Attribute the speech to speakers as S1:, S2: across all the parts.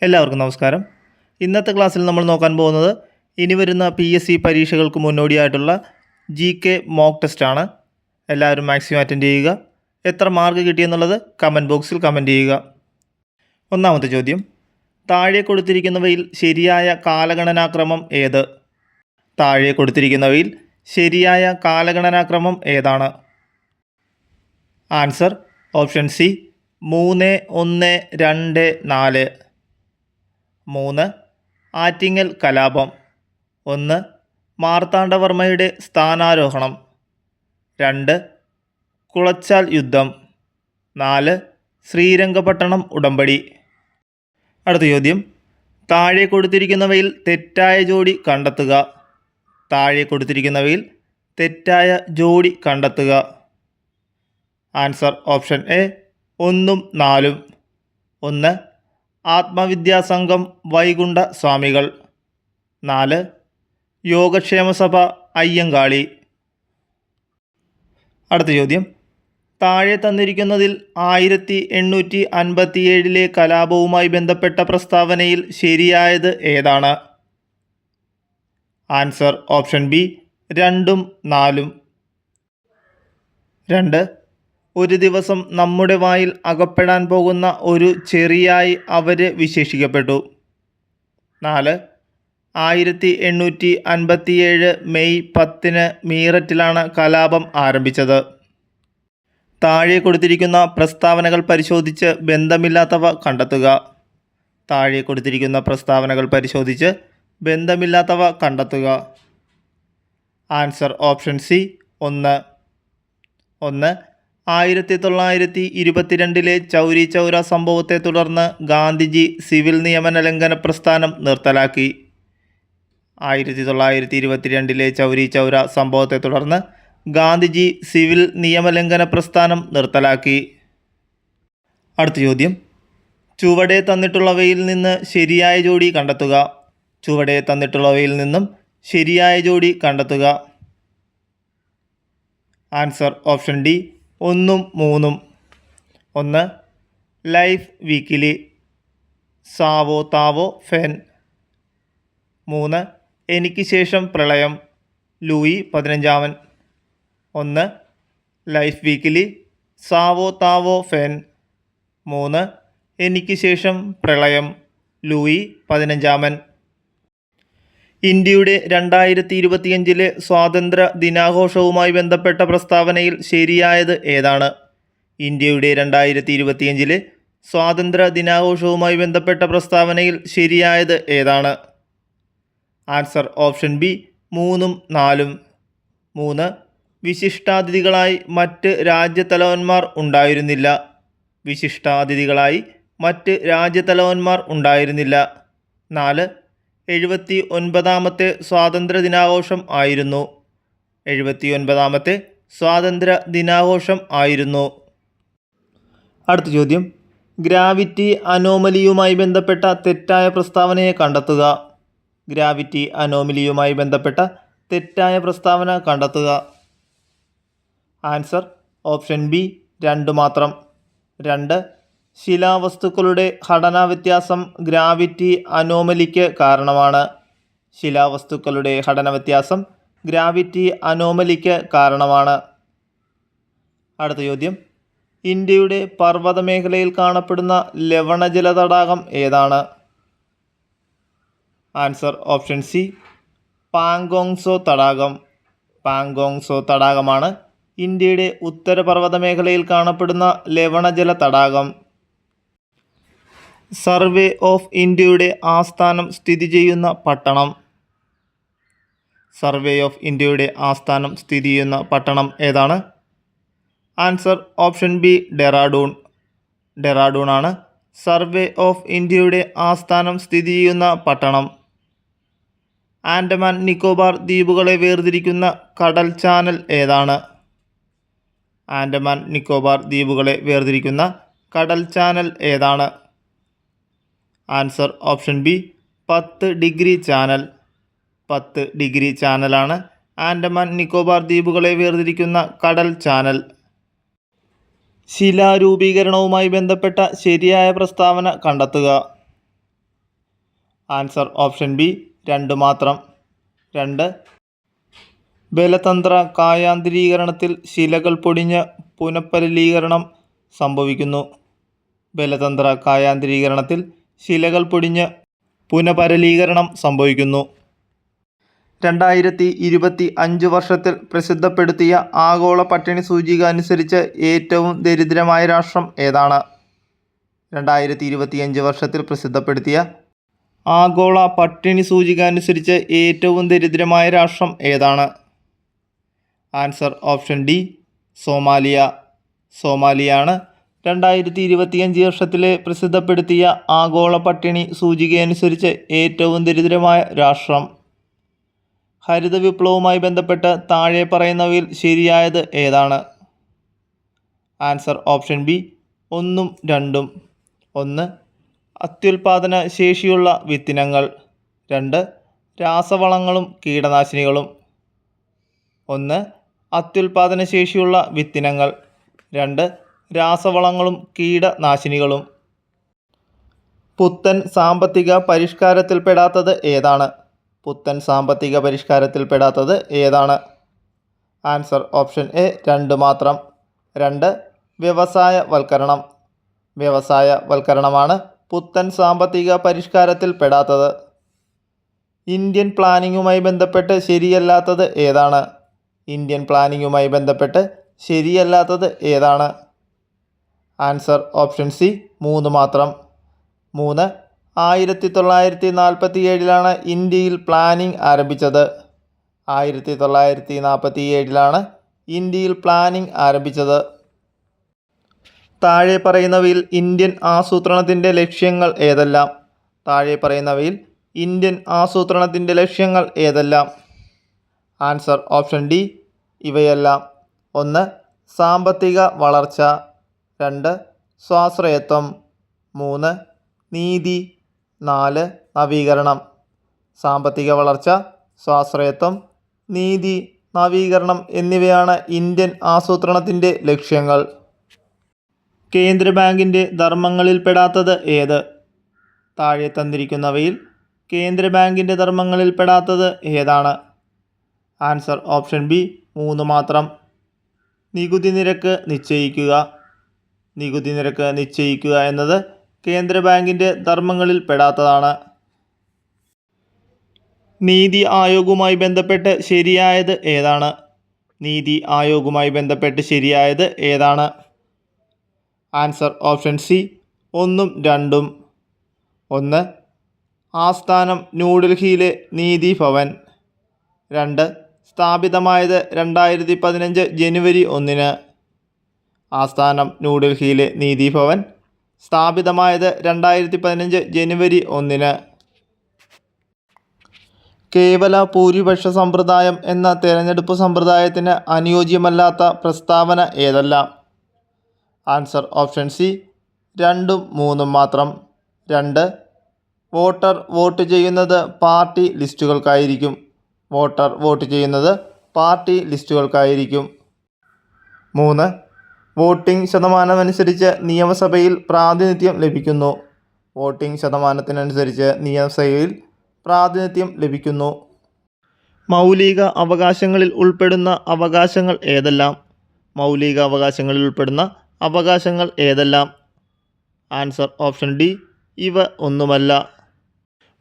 S1: എല്ലാവർക്കും നമസ്കാരം. ഇന്നത്തെ ക്ലാസ്സിൽ നമ്മൾ നോക്കാൻ പോകുന്നത് ഇനി വരുന്ന PSC പരീക്ഷകൾക്ക് മുന്നോടിയായിട്ടുള്ള GK മോക്ക് ടെസ്റ്റാണ്. എല്ലാവരും മാക്സിമം അറ്റൻഡ് ചെയ്യുക. എത്ര മാർക്ക് കിട്ടിയെന്നുള്ളത് കമൻറ്റ് ബോക്സിൽ കമൻറ്റ് ചെയ്യുക. ഒന്നാമത്തെ ചോദ്യം, താഴെ കൊടുത്തിരിക്കുന്നവയിൽ ശരിയായ കാലഗണനാക്രമം ഏത്? താഴെ കൊടുത്തിരിക്കുന്നവയിൽ ശരിയായ കാലഗണനാക്രമം ഏതാണ്? Answer option C 3, 1, 2, 4. 3. ആറ്റിങ്ങൽ കലാപം. 1. മാർത്താണ്ഡവർമ്മയുടെ സ്ഥാനാരോഹണം. 2. കുളച്ചാൽ യുദ്ധം. 4. ശ്രീരംഗപട്ടണം ഉടമ്പടി. അടുത്ത ചോദ്യം, താഴെ കൊടുത്തിരിക്കുന്നവയിൽ തെറ്റായ ജോഡി കണ്ടെത്തുക. താഴെ കൊടുത്തിരിക്കുന്നവയിൽ തെറ്റായ ജോഡി കണ്ടെത്തുക. Answer option A 1, 4. 1. Atmavidya Sangham Vaikunda Swamikal. 4. Yogakshemasabha Ayyankali. അടുത്ത ചോദ്യം, താഴെ തന്നിരിക്കുന്നതിൽ 1857 കലാപവുമായി ബന്ധപ്പെട്ട പ്രസ്താവനയിൽ ശരിയായത് ഏതാണ്? Answer option B 2, 4. 2. ഒരു ദിവസം നമ്മുടെ വായിൽ അകപ്പെടാൻ പോകുന്ന ഒരു ചെറിയായി അവര് വിശേഷിക്കപ്പെട്ടു. 4. 1857 മെയ് 10 മീററ്റിലാണ് കലാപം ആരംഭിച്ചത്. താഴെ കൊടുത്തിരിക്കുന്ന പ്രസ്താവനകൾ പരിശോധിച്ച് ബന്ധമില്ലാത്തവ കണ്ടെത്തുക. താഴെ കൊടുത്തിരിക്കുന്ന പ്രസ്താവനകൾ പരിശോധിച്ച് ബന്ധമില്ലാത്തവ കണ്ടെത്തുക. Answer option C 1. 1922 Chauri Chaura സംഭവത്തെ തുടർന്ന് ഗാന്ധിജി സിവിൽ നിയമന ലംഘന പ്രസ്ഥാനം നിർത്തലാക്കി. 1922 ചൗരി ചൗര സംഭവത്തെ തുടർന്ന് ഗാന്ധിജി സിവിൽ നിയമലംഘന പ്രസ്ഥാനം നിർത്തലാക്കി. അടുത്ത ചോദ്യം, ചുവടെ തന്നിട്ടുള്ളവയിൽ നിന്ന് ശരിയായ ജോഡി കണ്ടെത്തുക. ചുവടെ തന്നിട്ടുള്ളവയിൽ നിന്നും ശരിയായ ജോഡി കണ്ടെത്തുക. Answer option D 1, 3. 1. Life weekly Zou Taofen. 3. എനിക്ക് ശേഷം പ്രളയം Louis 15. 1. Life weekly Zou Taofen. 3. എനിക്ക് ശേഷം പ്രളയം ലൂയി 15. ഇന്ത്യയുടെ 2025 സ്വാതന്ത്ര്യ ദിനാഘോഷവുമായി ബന്ധപ്പെട്ട പ്രസ്താവനയിൽ ശരിയായത് ഏതാണ്? ഇന്ത്യയുടെ 2025 സ്വാതന്ത്ര്യ ദിനാഘോഷവുമായി ബന്ധപ്പെട്ട പ്രസ്താവനയിൽ ശരിയായത് ഏതാണ്? Answer option B 3, 4. 3. വിശിഷ്ടാതിഥികളായി മറ്റ് രാജ്യത്തലവന്മാർ ഉണ്ടായിരുന്നില്ല. വിശിഷ്ടാതിഥികളായി മറ്റ് രാജ്യത്തലവന്മാർ ഉണ്ടായിരുന്നില്ല. 4. 79ാമത്തെ സ്വാതന്ത്ര്യ ദിനാഘോഷം ആയിരുന്നു. 79ാമത്തെ സ്വാതന്ത്ര്യ ദിനാഘോഷം ആയിരുന്നു. അടുത്ത ചോദ്യം, ഗ്രാവിറ്റി അനോമലിയുമായി ബന്ധപ്പെട്ട തെറ്റായ പ്രസ്താവനയെ കണ്ടെത്തുക. ഗ്രാവിറ്റി അനോമലിയുമായി ബന്ധപ്പെട്ട തെറ്റായ പ്രസ്താവന കണ്ടെത്തുക. ആൻസർ ഓപ്ഷൻ ബി 2 മാത്രം. 2. ശിലാവസ്തുക്കളുടെ ഘടനാ വ്യത്യാസം ഗ്രാവിറ്റി അനോമലിക്ക് കാരണമാണ്. ശിലാവസ്തുക്കളുടെ ഘടന വ്യത്യാസം ഗ്രാവിറ്റി അനോമലിക്ക് കാരണമാണ്. അടുത്ത ചോദ്യം, ഇന്ത്യയുടെ പർവ്വത മേഖലയിൽ കാണപ്പെടുന്ന ലവണജല തടാകം ഏതാണ്? ആൻസർ ഓപ്ഷൻ സി പാങ്കോങ്സോ തടാകം. പാങ്കോങ്സോ തടാകമാണ് ഇന്ത്യയുടെ ഉത്തരപർവ്വത മേഖലയിൽ കാണപ്പെടുന്ന ലവണജല തടാകം. സർവേ ഓഫ് ഇന്ത്യയുടെ ആസ്ഥാനം സ്ഥിതി ചെയ്യുന്ന പട്ടണം. സർവേ ഓഫ് ഇന്ത്യയുടെ ആസ്ഥാനം സ്ഥിതി ചെയ്യുന്ന പട്ടണം ഏതാണ്? Answer option B Dehradun. Dehradun ആണ് സർവേ ഓഫ് ഇന്ത്യയുടെ ആസ്ഥാനം സ്ഥിതി ചെയ്യുന്ന പട്ടണം. ആൻഡമാൻ നിക്കോബാർ ദ്വീപുകളെ വേർതിരിക്കുന്ന കടൽ ചാനൽ ഏതാണ്? ആൻഡമാൻ നിക്കോബാർ ദ്വീപുകളെ വേർതിരിക്കുന്ന കടൽ ചാനൽ ഏതാണ്? Answer option B 10 degree channel. 10 degree ചാനലാണ് ആൻഡമാൻ നിക്കോബാർ ദ്വീപുകളെ വേർതിരിക്കുന്ന കടൽ ചാനൽ. ശിലാരൂപീകരണവുമായി ബന്ധപ്പെട്ട ശരിയായ പ്രസ്താവന കണ്ടെത്തുക. ആൻസർ ഓപ്ഷൻ ബി 2 മാത്രം. 2. ബലതന്ത്ര കായാന്തരീകരണത്തിൽ ശിലകൾ പൊടിഞ്ഞ് പുനഃപരലീകരണം സംഭവിക്കുന്നു. ബലതന്ത്ര കായാന്തരീകരണത്തിൽ ശിലകൾ പൊടിഞ്ഞ് പുനഃപരലീകരണം സംഭവിക്കുന്നു. 2025 വർഷത്തിൽ പ്രസിദ്ധപ്പെടുത്തിയ ആഗോള പട്ടിണി സൂചിക അനുസരിച്ച് ഏറ്റവും ദരിദ്രമായ രാഷ്ട്രം ഏതാണ്? 2025 വർഷത്തിൽ പ്രസിദ്ധപ്പെടുത്തിയ ആഗോള പട്ടിണി സൂചിക അനുസരിച്ച് ഏറ്റവും ദരിദ്രമായ രാഷ്ട്രം ഏതാണ്? Answer option D Somalia. സോമാലിയാണ് 2025 വർഷത്തിലെ പ്രസിദ്ധപ്പെടുത്തിയ ആഗോള പട്ടിണി സൂചികയനുസരിച്ച് ഏറ്റവും ദരിദ്രമായ രാഷ്ട്രം. ഹരിത വിപ്ലവവുമായി ബന്ധപ്പെട്ട് താഴെ പറയുന്നവയിൽ ശരിയായത് ഏതാണ്? ആൻസർ ഓപ്ഷൻ ബി 1ഉം 2ഉം. 1. അത്യുൽപാദന ശേഷിയുള്ള വിത്തിനങ്ങൾ. 2. രാസവളങ്ങളും കീടനാശിനികളും. 1. അത്യുൽപാദന ശേഷിയുള്ള വിത്തിനങ്ങൾ. 2. രാസവളങ്ങളും കീടനാശിനികളും. പുത്തൻ സാമ്പത്തിക പരിഷ്കാരത്തിൽപ്പെടാത്തത് ഏതാണ്? പുത്തൻ സാമ്പത്തിക പരിഷ്കാരത്തിൽപ്പെടാത്തത് ഏതാണ്? ആൻസർ ഓപ്ഷൻ എ 2 മാത്രം. 2. വ്യവസായവൽക്കരണം. വ്യവസായവൽക്കരണമാണ് പുത്തൻ സാമ്പത്തിക പരിഷ്കാരത്തിൽപ്പെടാത്തത്. ഇന്ത്യൻ പ്ലാനിങ്ങുമായി ബന്ധപ്പെട്ട് ശരിയല്ലാത്തത് ഏതാണ്? ഇന്ത്യൻ പ്ലാനിങ്ങുമായി ബന്ധപ്പെട്ട് ശരിയല്ലാത്തത് ഏതാണ്? ആൻസർ ഓപ്ഷൻ സി 3 മാത്രം. 3. 1947 ഇന്ത്യയിൽ പ്ലാനിംഗ് ആരംഭിച്ചത്. 1947 ഇന്ത്യയിൽ പ്ലാനിംഗ് ആരംഭിച്ചത്. താഴെ പറയുന്നവയിൽ ഇന്ത്യൻ ആസൂത്രണത്തിൻ്റെ ലക്ഷ്യങ്ങൾ ഏതെല്ലാം? താഴെ പറയുന്നവയിൽ ഇന്ത്യൻ ആസൂത്രണത്തിൻ്റെ ലക്ഷ്യങ്ങൾ ഏതെല്ലാം? ആൻസർ ഓപ്ഷൻ ഡി ഇവയെല്ലാം. 1. സാമ്പത്തിക വളർച്ച. 2. സ്വാശ്രയത്വം. 3. നീതി. 4. നവീകരണം. സാമ്പത്തിക വളർച്ച, സ്വാശ്രയത്വം, നീതി, നവീകരണം എന്നിവയാണ് ഇന്ത്യൻ ആസൂത്രണത്തിൻ്റെ ലക്ഷ്യങ്ങൾ. കേന്ദ്ര ബാങ്കിൻ്റെ ധർമ്മങ്ങളിൽപ്പെടാത്തത് ഏത്? താഴെ തന്നിരിക്കുന്നവയിൽ കേന്ദ്ര ബാങ്കിൻ്റെ ധർമ്മങ്ങളിൽപ്പെടാത്തത് ഏതാണ്? ആൻസർ ഓപ്ഷൻ ബി 3 മാത്രം. നികുതി നിരക്ക് നിശ്ചയിക്കുക. നികുതി നിരക്ക് നിശ്ചയിക്കുക എന്നത് കേന്ദ്ര ബാങ്കിൻ്റെ ധർമ്മങ്ങളിൽപ്പെടാത്തതാണ്. നീതി ആയോഗുമായി ബന്ധപ്പെട്ട് ശരിയായത് ഏതാണ്? നീതി ആയോഗുമായി ബന്ധപ്പെട്ട് ശരിയായത് ഏതാണ്? ആൻസർ ഓപ്ഷൻ സി 1ഉം 2ഉം. 1. ആസ്ഥാനം ന്യൂഡൽഹിയിലെ നീതി ഭവൻ. 2. സ്ഥാപിതമായത് 2015 ജനുവരി 1. ആസ്ഥാനം ന്യൂഡൽഹിയിലെ നീതി ഭവൻ സ്ഥാപിതമായത് 2015 ജനുവരി 1. കേവല ഭൂരിപക്ഷ സമ്പ്രദായം എന്ന തെരഞ്ഞെടുപ്പ് സമ്പ്രദായത്തിന് അനുയോജ്യമല്ലാത്ത പ്രസ്താവന ഏതെല്ലാം? ആൻസർ ഓപ്ഷൻ സി 2ഉം 3ഉം മാത്രം. 2. വോട്ടർ വോട്ട് ചെയ്യുന്നത് പാർട്ടി ലിസ്റ്റുകൾക്കായിരിക്കും. വോട്ടർ വോട്ട് ചെയ്യുന്നത് പാർട്ടി ലിസ്റ്റുകൾക്കായിരിക്കും. 3. വോട്ടിംഗ് ശതമാനമനുസരിച്ച് നിയമസഭയിൽ പ്രാതിനിധ്യം ലഭിക്കുന്നു. വോട്ടിംഗ് ശതമാനത്തിനനുസരിച്ച് നിയമസഭയിൽ പ്രാതിനിധ്യം ലഭിക്കുന്നു. മൗലിക അവകാശങ്ങളിൽ ഉൾപ്പെടുന്ന അവകാശങ്ങൾ ഏതെല്ലാം? മൗലിക അവകാശങ്ങളിൽ ഉൾപ്പെടുന്ന അവകാശങ്ങൾ ഏതെല്ലാം? ആൻസർ ഓപ്ഷൻ ഡി ഇവ ഒന്നുമല്ല.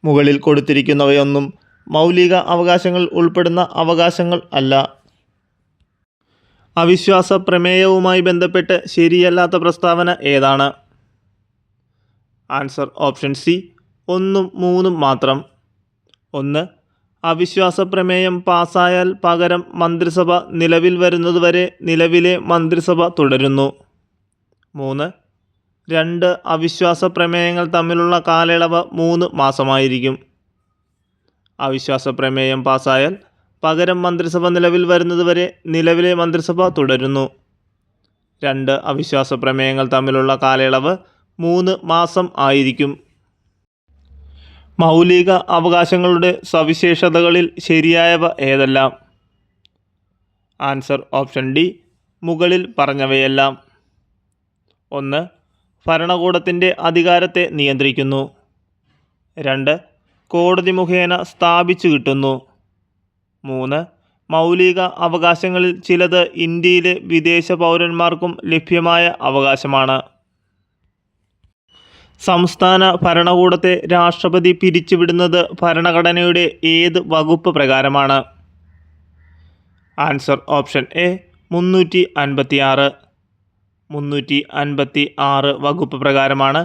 S1: മുകളിൽ കൊടുത്തിരിക്കുന്നവയൊന്നും മൗലിക അവകാശങ്ങളിൽ ഉൾപ്പെടുന്ന അവകാശങ്ങൾ അല്ല. അവിശ്വാസ പ്രമേയവുമായി ബന്ധപ്പെട്ട് ശരിയല്ലാത്ത പ്രസ്താവന ഏതാണ്? ആൻസർ ഓപ്ഷൻ സി 1ഉം 3ഉം മാത്രം. 1. അവിശ്വാസ പ്രമേയം പാസ്സായാൽ പകരം മന്ത്രിസഭ നിലവിൽ വരുന്നതുവരെ നിലവിലെ മന്ത്രിസഭ തുടരുന്നു. 3. 2 അവിശ്വാസ പ്രമേയങ്ങൾ തമ്മിലുള്ള കാലയളവ് 3 മാസമായിരിക്കും. അവിശ്വാസ പ്രമേയം പാസ്സായാൽ പകരം മന്ത്രിസഭ നിലവിൽ വരുന്നതുവരെ നിലവിലെ മന്ത്രിസഭ തുടരുന്നു. 2 അവിശ്വാസ പ്രമേയങ്ങൾ തമ്മിലുള്ള കാലയളവ് 3 മാസം ആയിരിക്കും. മൗലിക അവകാശങ്ങളുടെ സവിശേഷതകളിൽ ശരിയായവ ഏതെല്ലാം? ആൻസർ ഓപ്ഷൻ ഡി മുകളിൽ പറഞ്ഞവയെല്ലാം. 1. ഭരണകൂടത്തിൻ്റെ അധികാരത്തെ നിയന്ത്രിക്കുന്നു. 2. കോടതി മുഖേന സ്ഥാപിച്ചു കിട്ടുന്നു? 3. മൗലിക അവകാശങ്ങളിൽ ചിലത് ഇന്ത്യയിലെ വിദേശ പൗരന്മാർക്കും ലഭ്യമായ അവകാശമാണ്. സംസ്ഥാന ഭരണകൂടത്തെ രാഷ്ട്രപതി പിരിച്ചുവിടുന്നത് ഭരണഘടനയുടെ ഏത് വകുപ്പ് പ്രകാരമാണ്? Answer option A 356. 356 വകുപ്പ് പ്രകാരമാണ്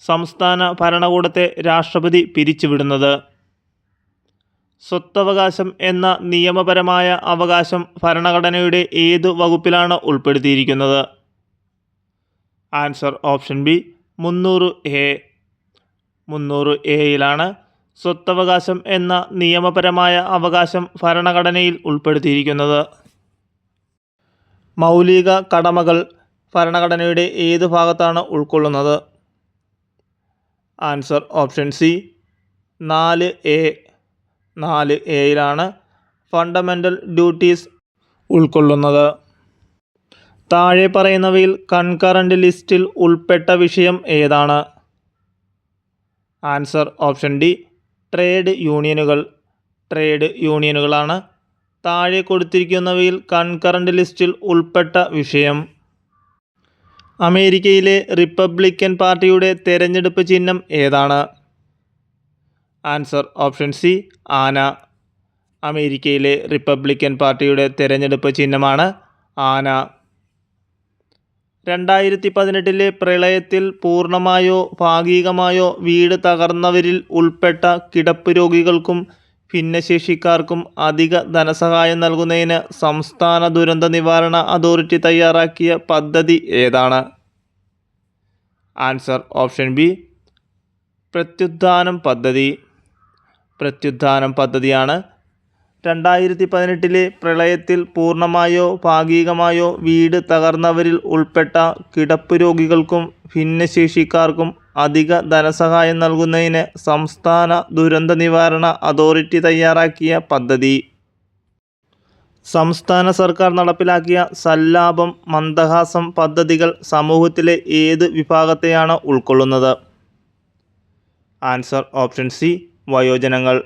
S1: സംസ്ഥാന ഭരണകൂടത്തെ രാഷ്ട്രപതി പിരിച്ചുവിടുന്നത്. സ്വത്തവകാശം എന്ന നിയമപരമായ അവകാശം ഭരണഘടനയുടെ ഏതു വകുപ്പിലാണ് ഉൾപ്പെടുത്തിയിരിക്കുന്നത്? Answer option B 300A. 300Aയിലാണ് സ്വത്തവകാശം എന്ന നിയമപരമായ അവകാശം ഭരണഘടനയിൽ ഉൾപ്പെടുത്തിയിരിക്കുന്നത്. മൗലിക കടമകൾ ഭരണഘടനയുടെ ഏത് ഭാഗത്താണ് ഉൾക്കൊള്ളുന്നത്? Answer option C 4A. 4Aയിലാണ് ഫണ്ടമെൻ്റൽ ഡ്യൂട്ടീസ് ഉൾക്കൊള്ളുന്നത്. താഴെ പറയുന്നവയിൽ കൺകറൻ്റ് ലിസ്റ്റിൽ ഉൾപ്പെട്ട വിഷയം ഏതാണ്? ആൻസർ ഓപ്ഷൻ ഡി ട്രേഡ് യൂണിയനുകൾ. ട്രേഡ് യൂണിയനുകളാണ് താഴെ കൊടുത്തിരിക്കുന്നവയിൽ കൺകറൻ്റ് ലിസ്റ്റിൽ ഉൾപ്പെട്ട വിഷയം. അമേരിക്കയിലെ റിപ്പബ്ലിക്കൻ പാർട്ടിയുടെ തെരഞ്ഞെടുപ്പ് ചിഹ്നം ഏതാണ്? ആൻസർ ഓപ്ഷൻ സി ആന. അമേരിക്കയിലെ റിപ്പബ്ലിക്കൻ പാർട്ടിയുടെ തെരഞ്ഞെടുപ്പ് ചിഹ്നമാണ് ആന. 2018 പ്രളയത്തിൽ പൂർണ്ണമായോ ഭാഗികമായോ വീട് തകർന്നവരിൽ ഉൾപ്പെട്ട കിടപ്പ് രോഗികൾക്കും ഭിന്നശേഷിക്കാർക്കും അധിക ധനസഹായം നൽകുന്നതിന് സംസ്ഥാന ദുരന്ത നിവാരണ അതോറിറ്റി തയ്യാറാക്കിയ പദ്ധതി ഏതാണ്? ആൻസർ ഓപ്ഷൻ ബി പ്രത്യുത്ഥാനം പദ്ധതി. പ്രത്യുത്ഥാനം പദ്ധതിയാണ് 2018 പ്രളയത്തിൽ പൂർണ്ണമായോ ഭാഗികമായോ വീട് തകർന്നവരിൽ ഉൾപ്പെട്ട കിടപ്പ് രോഗികൾക്കും ഭിന്നശേഷിക്കാർക്കും അധിക ധനസഹായം നൽകുന്നതിന് സംസ്ഥാന ദുരന്ത നിവാരണ അതോറിറ്റി തയ്യാറാക്കിയ പദ്ധതി. സംസ്ഥാന സർക്കാർ നടപ്പിലാക്കിയ സല്ലാപം, മന്ദഹാസം പദ്ധതികൾ സമൂഹത്തിലെ ഏത് വിഭാഗത്തെയാണ് ഉൾക്കൊള്ളുന്നത്? ആൻസർ ഓപ്ഷൻ സി വയോജനങ്ങൾ.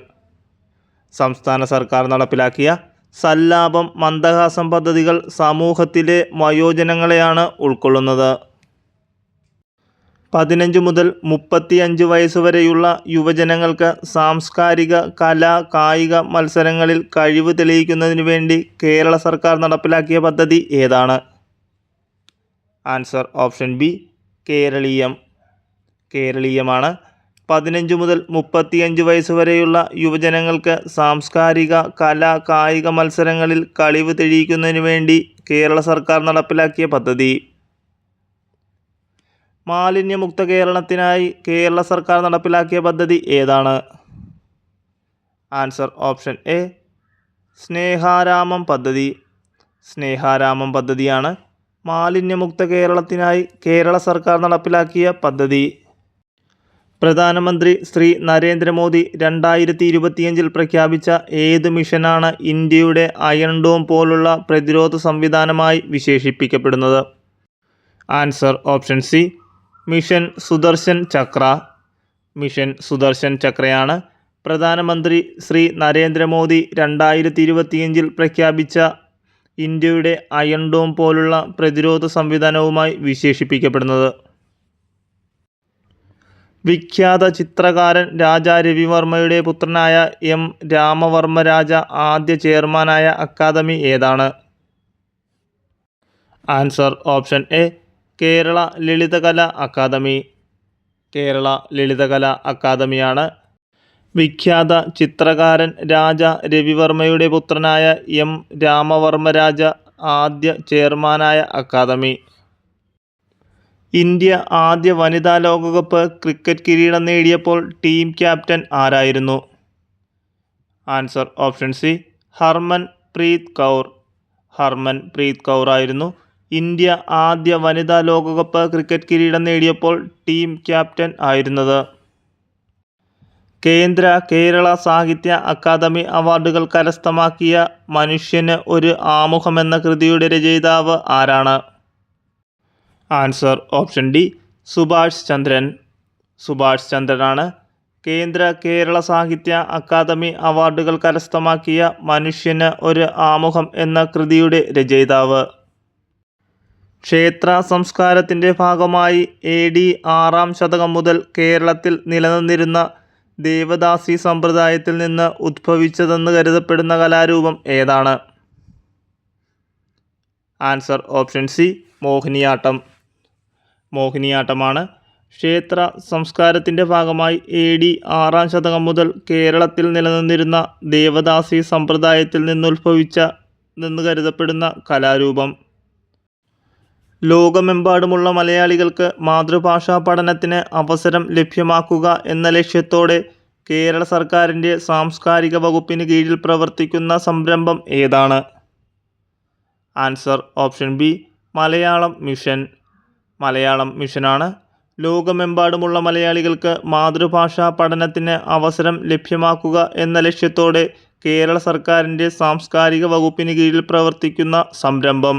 S1: സംസ്ഥാന സർക്കാർ നടപ്പിലാക്കിയ സല്ലാപം, മന്ദഹാസം പദ്ധതികൾ സമൂഹത്തിലെ വയോജനങ്ങളെയാണ് ഉൾക്കൊള്ളുന്നത്. 15 മുതൽ 35 വയസ്സുവരെയുള്ള യുവജനങ്ങൾക്ക് സാംസ്കാരിക, കലാ, കായിക മത്സരങ്ങളിൽ കഴിവ് തെളിയിക്കുന്നതിനു വേണ്ടി കേരള സർക്കാർ നടപ്പിലാക്കിയ പദ്ധതി ഏതാണ്? Answer option B Keraleeyam. കേരളീയമാണ് 15 മുതൽ 35 വയസ്സുവരെയുള്ള യുവജനങ്ങൾക്ക് സാംസ്കാരിക, കലാ, കായിക മത്സരങ്ങളിൽ കഴിവ് തെളിയിക്കുന്നതിനു വേണ്ടി കേരള സർക്കാർ നടപ്പിലാക്കിയ പദ്ധതി. മാലിന്യമുക്ത കേരളത്തിനായി കേരള സർക്കാർ നടപ്പിലാക്കിയ പദ്ധതി ഏതാണ്? ആൻസർ ഓപ്ഷൻ എ സ്നേഹാരാമം പദ്ധതി. സ്നേഹാരാമം പദ്ധതിയാണ് മാലിന്യമുക്ത കേരളത്തിനായി കേരള സർക്കാർ നടപ്പിലാക്കിയ പദ്ധതി. പ്രധാനമന്ത്രി ശ്രീ നരേന്ദ്രമോദി 2025 പ്രഖ്യാപിച്ച ഏത് മിഷനാണ് ഇന്ത്യയുടെ അയൺ ഡോം പോലുള്ള പ്രതിരോധ സംവിധാനമായി വിശേഷിപ്പിക്കപ്പെടുന്നത്? Answer option C mission Sudarshan Chakra. Mission Sudarshan ചക്രയാണ് പ്രധാനമന്ത്രി ശ്രീ നരേന്ദ്രമോദി 2025 പ്രഖ്യാപിച്ച ഇന്ത്യയുടെ അയൺ ഡോം പോലുള്ള പ്രതിരോധ സംവിധാനവുമായി വിശേഷിപ്പിക്കപ്പെടുന്നത്. വിഖ്യാത ചിത്രകാരൻ രാജാ രവിവർമ്മയുടെ പുത്രനായ എം രാമവർമ്മ രാജ ആദ്യ ചെയർമാനായ അക്കാദമി ഏതാണ്? Answer option A Kerala Lalithakala academy. Kerala Lalithakala അക്കാദമിയാണ് വിഖ്യാത ചിത്രകാരൻ രാജാ രവിവർമ്മയുടെ പുത്രനായ എം രാമവർമ്മ രാജ ആദ്യ ചെയർമാനായ അക്കാദമി. ഇന്ത്യ ആദ്യ വനിതാ ലോകകപ്പ് ക്രിക്കറ്റ് കിരീടം നേടിയപ്പോൾ ടീം ക്യാപ്റ്റൻ ആരായിരുന്നു? Answer option C Harman Preet Kaur. Harman Preet Kaur ആയിരുന്നു ഇന്ത്യ ആദ്യ വനിതാ ലോകകപ്പ് ക്രിക്കറ്റ് കിരീടം നേടിയപ്പോൾ ടീം ക്യാപ്റ്റൻ ആയിരുന്നത്. കേന്ദ്ര കേരള സാഹിത്യ അക്കാദമി അവാർഡുകൾ കരസ്ഥമാക്കിയ മനുഷ്യന് ഒരു ആമുഖമെന്ന കൃതിയുടെ രചയിതാവ് ആരാണ്? ആൻസർ ഓപ്ഷൻ ഡി സുഭാഷ് ചന്ദ്രൻ. സുഭാഷ് ചന്ദ്രനാണ് കേന്ദ്ര കേരള സാഹിത്യ അക്കാദമി അവാർഡുകൾ കരസ്ഥമാക്കിയ മനുഷ്യന് ഒരു ആമുഖം എന്ന കൃതിയുടെ രചയിതാവ്. ക്ഷേത്ര സംസ്കാരത്തിൻ്റെ ഭാഗമായി AD 6-ാം ശതകം മുതൽ കേരളത്തിൽ നിലനിന്നിരുന്ന ദേവദാസി സമ്പ്രദായത്തിൽ നിന്ന് ഉദ്ഭവിച്ചതെന്ന് കരുതപ്പെടുന്ന കലാരൂപം ഏതാണ്? Answer option C, Mohiniyattam. മോഹിനിയാട്ടമാണ്. ക്ഷേത്ര സംസ്കാരത്തിൻ്റെ ഭാഗമായി AD 6-ാം ശതകം മുതൽ കേരളത്തിൽ നിലനിന്നിരുന്ന ദേവദാസി സമ്പ്രദായത്തിൽ നിന്നുദ്ഭവിച്ചതെന്ന് കരുതപ്പെടുന്ന കലാരൂപം. ലോകമെമ്പാടുമുള്ള മലയാളികൾക്ക് മാതൃഭാഷാ പഠനത്തിന് അവസരം ലഭ്യമാക്കുക എന്ന ലക്ഷ്യത്തോടെ കേരള സർക്കാരിൻ്റെ സാംസ്കാരിക വകുപ്പിന് കീഴിൽ പ്രവർത്തിക്കുന്ന സംരംഭം ഏതാണ്? Answer option B, Malayalam mission. Malayalam മിഷനാണ്. ലോകമെമ്പാടുമുള്ള മലയാളികൾക്ക് മാതൃഭാഷാ പഠനത്തിന് അവസരം ലഭ്യമാക്കുക എന്ന ലക്ഷ്യത്തോടെ കേരള സർക്കാരിൻ്റെ സാംസ്കാരിക വകുപ്പിന് കീഴിൽ പ്രവർത്തിക്കുന്ന സംരംഭം.